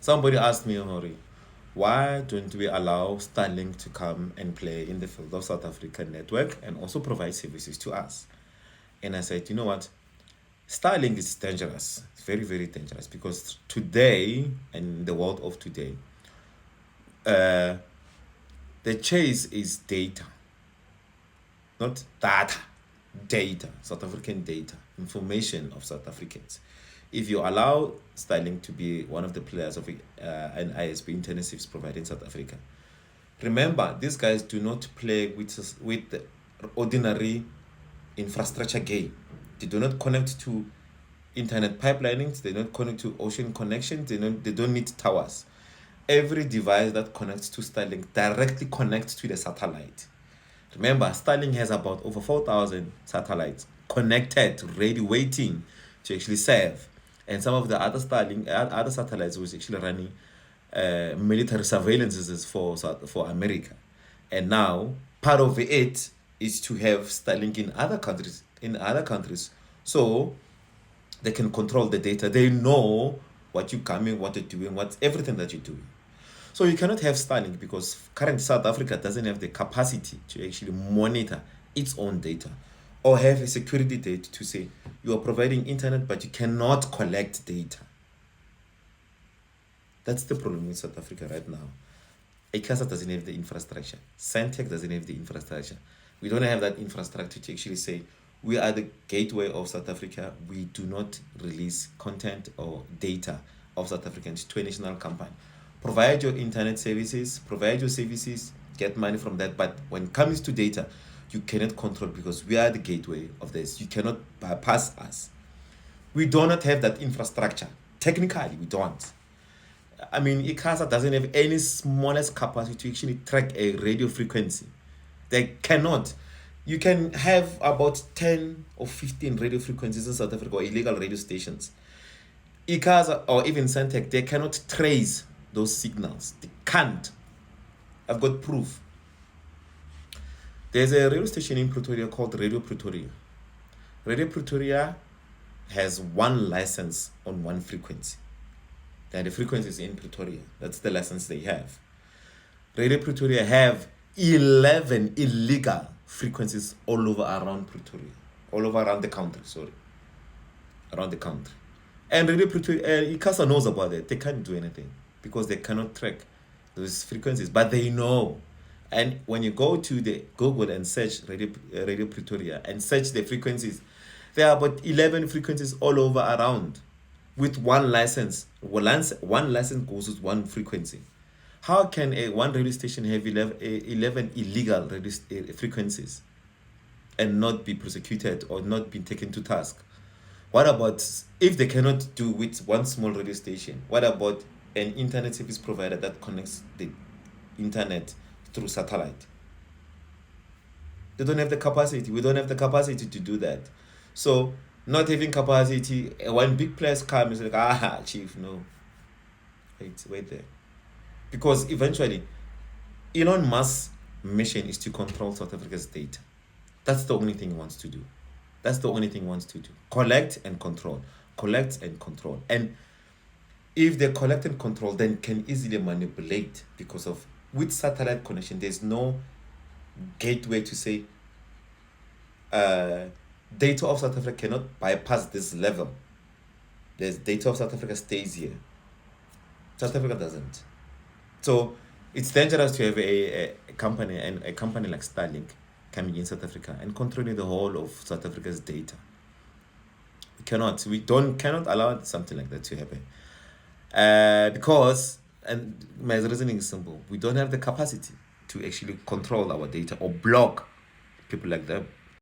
Somebody asked me, Hori, why don't we allow Starlink to come and play in the field of South African network and also provide services to us? And I said, you know what? Starlink is dangerous. It's very, very dangerous because today, in the world of today, uh, the chase is data, not data, data, South African data, information of South Africans. If you allow Starlink to be one of the players of an ISP internet service provider in South Africa, remember these guys do not play with the ordinary infrastructure game. They do not connect to internet pipelines. They don't connect to ocean connections. They don't need towers. Every device that connects to Starlink directly connects to the satellite. Remember, Starlink has about over 4,000 satellites connected, ready, waiting to actually serve. And some of the other other satellites was actually running military surveillances for America. And now part of it is to have Starlink in other countries. So they can control the data. They know what you're coming, what you're doing, what's everything that you're doing. So you cannot have Starlink because current South Africa doesn't have the capacity to actually monitor its own data or have a security date to say you are providing internet but you cannot collect data. That's the problem with South Africa right now. ICASA doesn't have the infrastructure. Sentech doesn't have the infrastructure. We don't have that infrastructure to actually say we are the gateway of South Africa. We do not release content or data of South Africans to a national company. Provide your internet services, provide your services, get money from that. But when it comes to data, you cannot control because we are the gateway of this. You cannot bypass us. We do not have that infrastructure. Technically, we don't. I mean, ICASA doesn't have any smallest capacity to actually track a radio frequency. They cannot. You can have about 10 or 15 radio frequencies in South Africa or illegal radio stations. ICASA or even Sentech, they cannot trace those signals. They can't. I've got proof. There's a radio station in Pretoria called Radio Pretoria. Radio Pretoria has one license on one frequency. And the frequency is in Pretoria. That's the license they have. Radio Pretoria have 11 illegal frequencies all over around Pretoria. All over around the country, around the country. And Radio Pretoria, ICASA knows about it. They can't do anything because they cannot track those frequencies, but they know. And when you go to the Google and search Radio Pretoria and search the frequencies, there are about 11 frequencies all over around with one license. One license goes with one frequency. How can one radio station have 11 illegal frequencies and not be prosecuted or not be taken to task? What about if they cannot do with one small radio station? What about an internet service provider that connects the internet through satellite? They don't have the capacity. We don't have the capacity to do that. So not having capacity, when big players come, it's like, chief, no. Wait there. Because eventually, Elon Musk's mission is to control South Africa's data. That's the only thing he wants to do. Collect and control. And if they collect and control, then can easily manipulate because of with satellite connection, there's no gateway to say data of South Africa cannot bypass this level. There's data of South Africa stays here. South Africa doesn't. So it's dangerous to have a company like Starlink coming in South Africa and controlling the whole of South Africa's data. We cannot allow something like that to happen. Because, and my reasoning is simple, we don't have the capacity to actually control our data or block people like them